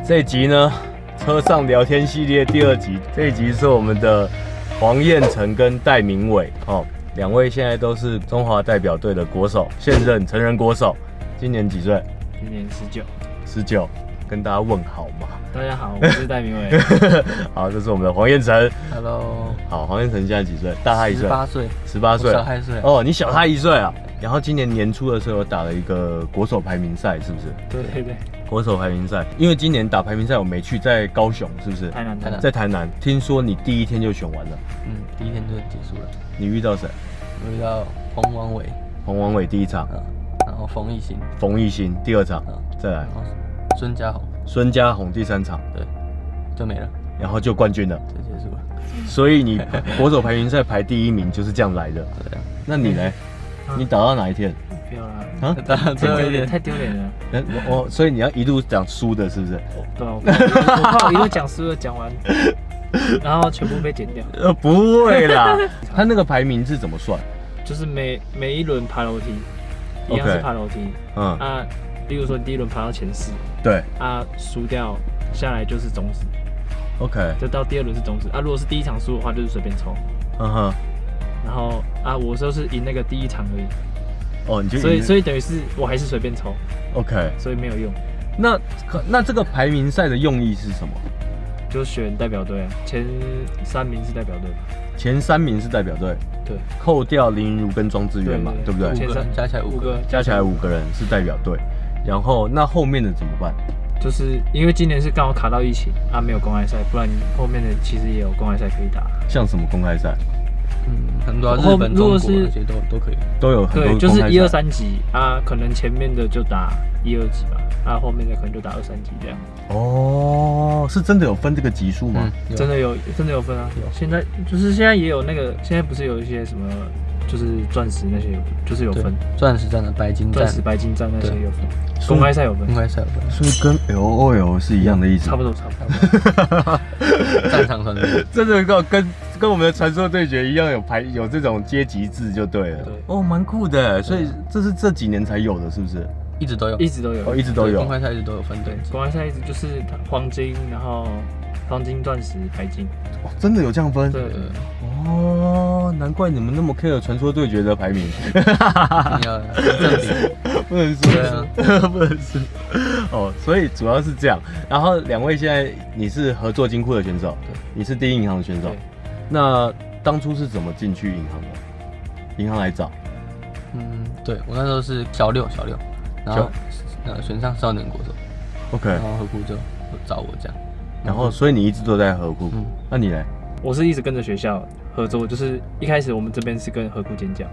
这一集呢，车上聊天系列第2集，这一集是我们的黄彦成跟戴明伟哦，两位现在都是中华代表队的国手，现任成人国手，今年几岁？今年19，跟大家问好嘛。大家好，我是戴明伟。好，这是我们的黄彦成。Hello。好，黄彦成现在几岁？大他1岁。18岁。18岁。小他1岁。哦，你小他1岁啊。然后今年年初的时候有打了一个国手排名赛，是不是？对。国手排名赛，因为今年打排名赛我没去，在高雄是不是？台南。在台南。听说你第1天就选完了。第1天就结束了。你遇到谁？我遇到彭王伟。彭王伟第1场。然后冯艺兴。冯艺兴第2场。再来。孙家宏。孙家宏第3场。对。就没了。然后就冠军了。就结束了。所以你国手排名赛排第1名就是这样来的。对。那你呢？你打到哪一天？不要啦！啊，打到最后一天太丢脸了。所以你要一路讲输的，是不是？对啊，我怕我一路讲输的讲完，然后全部被剪掉。不会啦，他那个排名是怎么算？就是每一轮爬楼梯，一样是爬楼梯。例如说你第1轮爬到前4，对，输掉下来就是种子。OK， 就到第2轮是种子。如果是第1场输的话，就是随便抽。然后我就是赢那个第1场而已。哦，你就所以等于是我还是随便抽。OK， 所以没有用。那这个排名赛的用意是什么？就选代表队啊，前3名是代表队。前3名是代表队。对。扣掉林云如跟庄智渊嘛，对不对？前3加起来5个，加起来5个人是代表队。然后那后面的怎么办？就是因为今年是刚好卡到疫情没有公开赛，不然后面的其实也有公开赛可以打。像什么公开赛？很多日本、中国那些都可以，都有很多。对，就是1、2、3级可能前面的就打1、2级吧，后面的可能就打2、3级这样。哦，是真的有分这个级数吗？真的有分啊。现在也有那个，现在不是有一些什么，就是钻石那些就是有分，钻石站的白金站、白金站那些有分，公开赛有分，所以跟 LOL 是一样的意思。差不多。战场传说，真的跟我们的传说对决一样，有这种阶级制就对了。对。哦，蛮酷的，所以这是这几年才有的，是不是？一直都有。哦，一直都有。公开赛一直都有分等级。公开赛一直就是黄金，然后黄金、钻石、白金。哦，真的有这样分？对。哦，难怪你们那么 care 传说对决的排名。不能输，不能输。哦，所以主要是这样。然后2位现在你是合作金库的选手，你是第一银行的选手。那当初是怎么进去银行的？银行来找？对我那时候是小六，然后选上少年国手。OK， 然后合库就找我这样。然后所以你一直都在合库。那你呢？我是一直跟着学校合作，就是一开始我们这边是跟合库尖叫。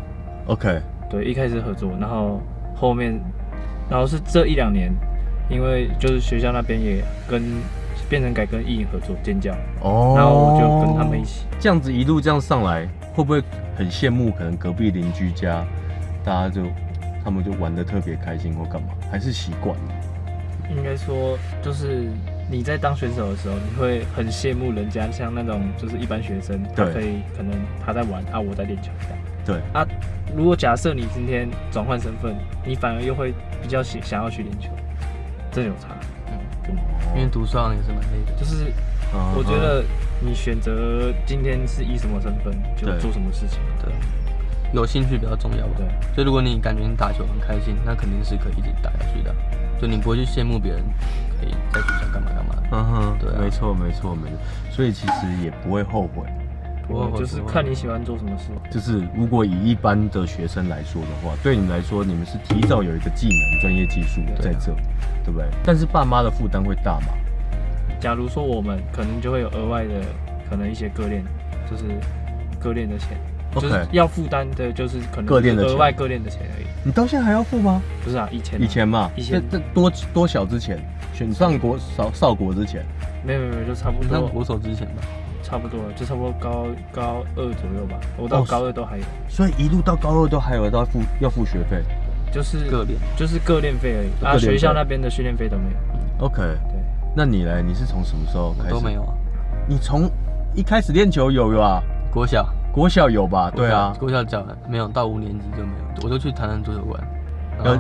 OK。对，一开始合作，然后后面，然后是这1、2年，因为就是学校那边也变成改跟艺影合作尖叫。哦。然后我就跟他们一起。这样子一路这样上来，会不会很羡慕？可能隔壁邻居家，他们就玩得特别开心或干嘛？还是习惯？应该说就是你在当选手的时候，你会很羡慕人家像那种就是一般学生，他可能他在玩我在练球这样。对。如果假设你今天转换身份，你反而又会比较想要去练球，这有差。因为读书好像也是蛮累的。就是我觉得你选择今天是以什么身份就做什么事情。对。有兴趣比较重要吧。对。所以如果你感觉你打球很开心，那肯定是可以一直打下去的。就你不会去羡慕别人可以在学校干嘛。对。没错。所以其实也不会后悔。就是看你喜欢做什么事。就是如果以一般的学生来说的话，对你们来说，你们是提早有一个技能、专业技术在这，对不对？但是爸妈的负担会大吗？假如说我们可能就会有额外的，可能一些割练，就是割练的钱。就是要负担的，就是可能额外割练的钱而已。你到现在还要付吗？不是以前嘛，这多小之前选上少国之前？没有，就差不多上国手之前吧。差不多了，就差不多高2左右吧。我到高2都还有。所以一路到高2都还有要付学费，就是各练费而已。学校那边的训练费都没有。OK。对。那你呢？你是从什么时候开始？都没有啊。你从一开始练球有吧？国小有吧？对啊。国小教没有，到5年级就没有，我就去台南足球馆。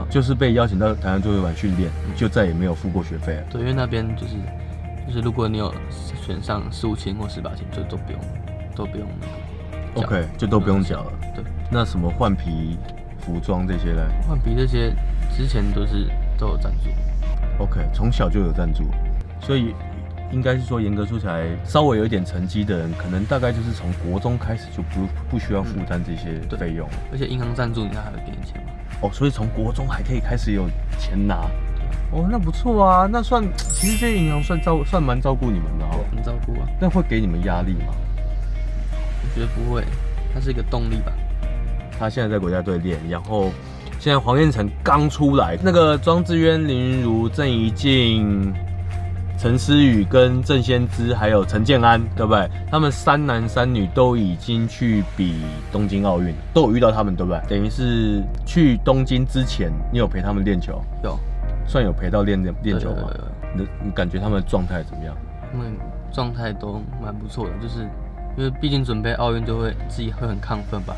就是被邀请到台南足球馆训练，就再也没有付过学费了。对，因为那边就是就是如果你有选上15轻或18轻，就都不用那个。OK， 就都不用缴了。对。那什么换皮、服装这些呢？换皮这些之前都有赞助。OK， 从小就有赞助，所以应该是说严格说起来，稍微有一点成绩的人，可能大概就是从国中开始就不需要负担这些费用。而且银行赞助你还会给你钱嘛？哦，所以从国中还可以开始有钱拿。哦，那不错啊，那其实这些银行算蛮照顾你们的哦。很照顾啊。那会给你们压力吗？我觉得不会，它是一个动力吧。他现在在国家队练，然后现在黄彦成刚出来，那个庄智渊、林云如、郑怡静、陈思雨跟郑先知还有陈建安，对不对？他们3男3女都已经去比东京奥运，都有遇到他们，对不对？等于是去东京之前，你有陪他们练球？有，算有陪到练球吗？你感觉他们的状态怎么样？他们状态都蛮不错的，就是因为毕竟准备奥运就会自己会很亢奋吧。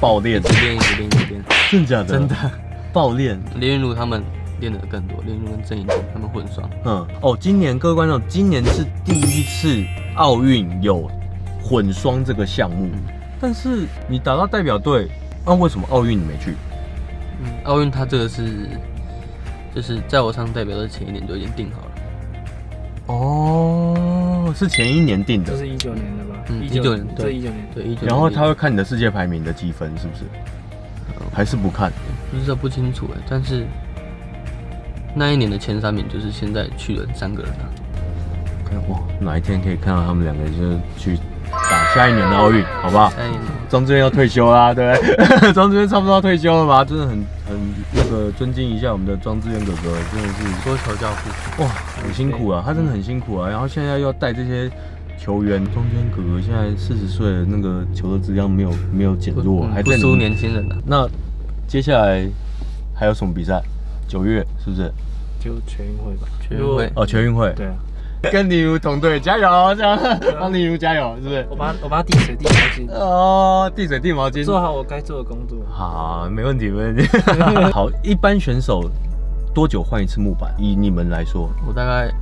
爆练，一直练，真的假的？真的爆练。林云如他们练得更多，林云如跟郑怡静他们混双。今年各位观众，今年是第一次奥运有混双这个项目，但是你打到代表队，那为什么奥运你没去？奥运它这个就是在我上代表队前1年就已经定好了。哦，是前1年定的，这是19年的吧？19年，这19年，对19年。然后他会看你的世界排名的积分，是不是？还是不看？不知道，不清楚哎。但是那1年的前3名就是现在去了3个人啊。哇，哪一天可以看到他们2个就是去打下1年的奥运，好不好？庄智渊要退休啦，对不对？庄智渊差不多要退休了吧？真的很那个尊敬一下我们的庄智渊哥哥，真的是桌球教父。哇，很辛苦啊，他真的很辛苦啊。然后现在要带这些球员，庄智渊哥哥现在40岁了，那个球的质量没有减弱，还在不输年轻人呢。那接下来还有什么比赛？9月是不是？就全运会吧。全运会哦，全运会。对啊。跟林如同队，加油！这样帮林如加油，是不是？我把递水递毛巾。哦，递水递毛巾，做好我该做的工作。好，没问题，没问题。好，一般选手多久换一次木板？以你们来说，我大概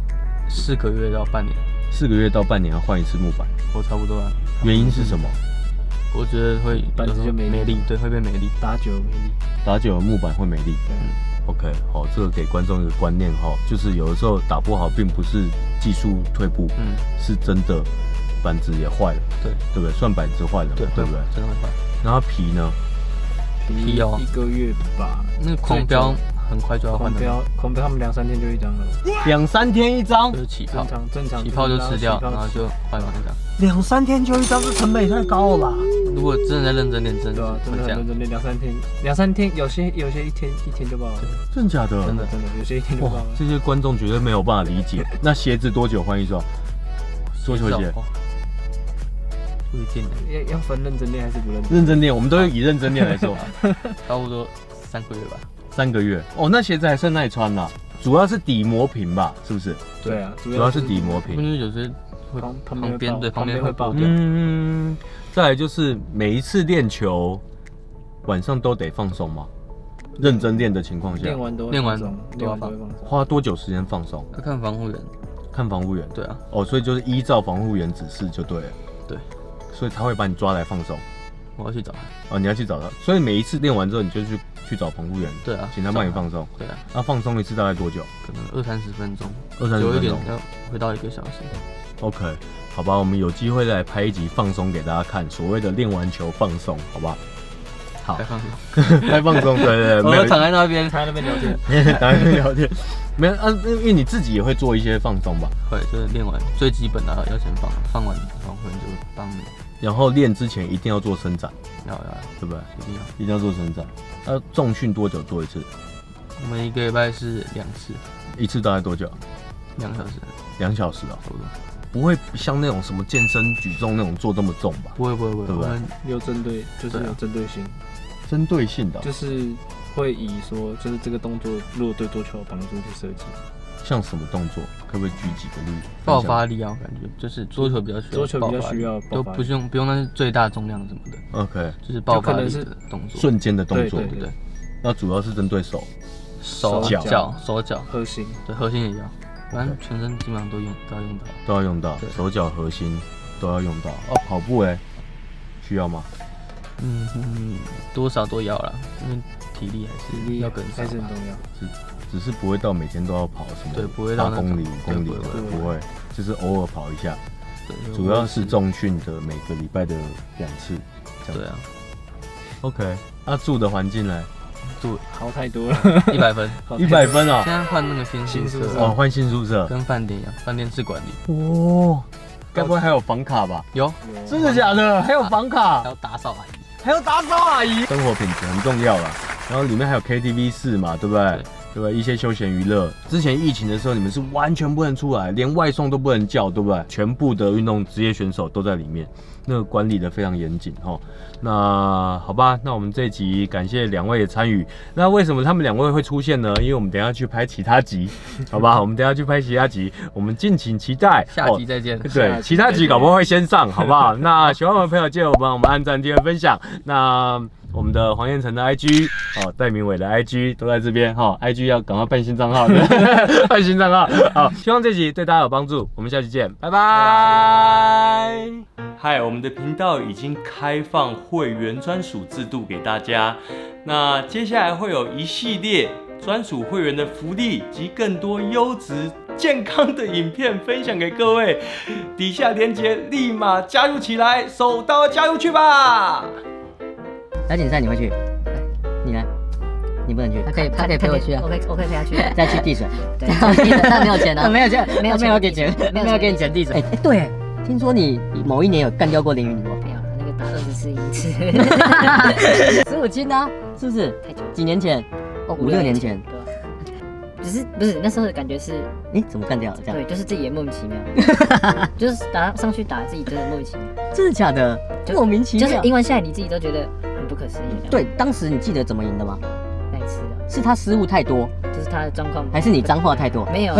4个月到半年。4个月到半年要换一次木板，我差不多啊。原因是什么？我觉得会板子就没力，对，会变没力。打久没力，打久木板会没力。OK， 好，这个给观众一个观念哈，就是有的时候打不好，并不是技术退步，是真的板子也坏了，对不对？算板子坏了，对不对？真的会坏。然后皮呢？皮哦，1个月吧。那个狂飙很快就要换的。狂飙他们2、3天就1张了。2、3天1张，就是起泡，正常起泡就吃掉，然后就换1张。2、3天就1张，这成本也太高了吧？如果真的在认真练，真的会这样。认真练2、3天，有些一天就爆了。真的假的？真的，有些1天就爆了。这些观众绝对没有办法理解。那鞋子多久换一双？桌球鞋？不一定的，要分认真练还是不认真？认真练，我们都以认真练来说，差不多3个月吧。3个月哦，那鞋子还算耐穿啦，主要是底磨平吧，是不是？对啊，主要是底磨平。因为有些会旁边会爆掉。再来就是每一次练球晚上都得放松吗？认真练的情况下，练完都要放松。花多久时间放松？要看防护员。看防护员。对啊。哦，所以就是依照防护员指示就对了。对。所以他会把你抓来放松。我要去找他。哦，你要去找他。所以每一次练完之后，你就去找防护员。对啊。请他帮你放松。对啊。那放松一次大概多久？可能20-30分钟。有一点要回到1个小时。OK， 好吧，我们有机会再来拍一集放松给大家看，所谓的练完球放松，好不好？好，太放松，太放松，对，我躺在那边聊天，躺在那边聊天，没有啊，因为你自己也会做一些放松吧？会，就是练完最基本的要先放完防护员就帮你。然后练之前一定要做伸展，要，对不对？一定要做伸展。那重训多久做一次？我们1个礼拜是2次，一次大概多久？2小时。2小时啊，差不多。不会像那种什么健身举重那种做这么重吧？不会，对不对？有针对，就是有针对性。针对性的，就是会以说，就是这个动作如果对桌球有帮助去设计。像什么动作？可不可以举几个例子？爆发力啊，我感觉就是桌球比较需要，都不用那是最大重量什么的。OK， 就是爆发力的动作，瞬间的动作，对对。那主要是针对手、脚、核心，对核心也要。反正全身基本上都要用到，都要用到，手脚核心都要用到。跑步需要吗？多少都要啦，因为体力还是要跟上，还是很重要。只是不会到每天都要跑什么，对，不会到8公里、5公里的，不会，就是偶尔跑一下。主要是重训的每个礼拜的2次，这样。对啊。OK， 住的环境呢？住好太多了，100分，100分哦。现在换那个新宿舍哦，换新宿舍，跟饭店一样，饭店式管理。哦，该不会还有房卡吧？有，真的假的？还有房卡？还有打扫阿姨，还有打扫阿姨。生活品质很重要啦，然后里面还有 KTV 室嘛，对不对？对吧？一些休闲娱乐。之前疫情的时候，你们是完全不能出来，连外送都不能叫，对不对？全部的运动职业选手都在里面，那个管理的非常严谨哈。那好吧，那我们这一集感谢2位的参与。那为什么他们2位会出现呢？因为我们等一下去拍其他集，好吧？我们等一下去拍其他集，我们敬请期待。下集再见。对，其他集搞不好会先上，好不好？那喜欢我的朋友记得帮我们按赞、订阅、分享。那我们的黄彦成的 IG 戴明伟的 IG 都在这边IG 要赶快办新账号的，办新账号。好，希望这集对大家有帮助，我们下期见，拜拜。嗨，我们的频道已经开放会员专属制度给大家，那接下来会有一系列专属会员的福利及更多优质健康的影片分享给各位，底下连结立马加入起来，手刀加入去吧！亚锦赛你会去？你呢？你不能去。他可以陪我去啊。我可以陪他去。再去递水。对，他没有钱啊。没有钱，没有给钱，没有给你钱递水。对，听说你某一年有干掉过林云博。没有，那个打24英尺。15斤啊，是不是？太久。几年前？5、6年前。对。不是那时候的感觉是，怎么干掉了这样？对，就是自己也莫名其妙，就是上去打自己真的莫名其妙。真的假的？莫名其妙。就是赢完下来你自己都觉得很不可思议。对，当时你记得怎么赢的吗？那一次是他失误太多，就是他的状况，还是你脏话太多？没有。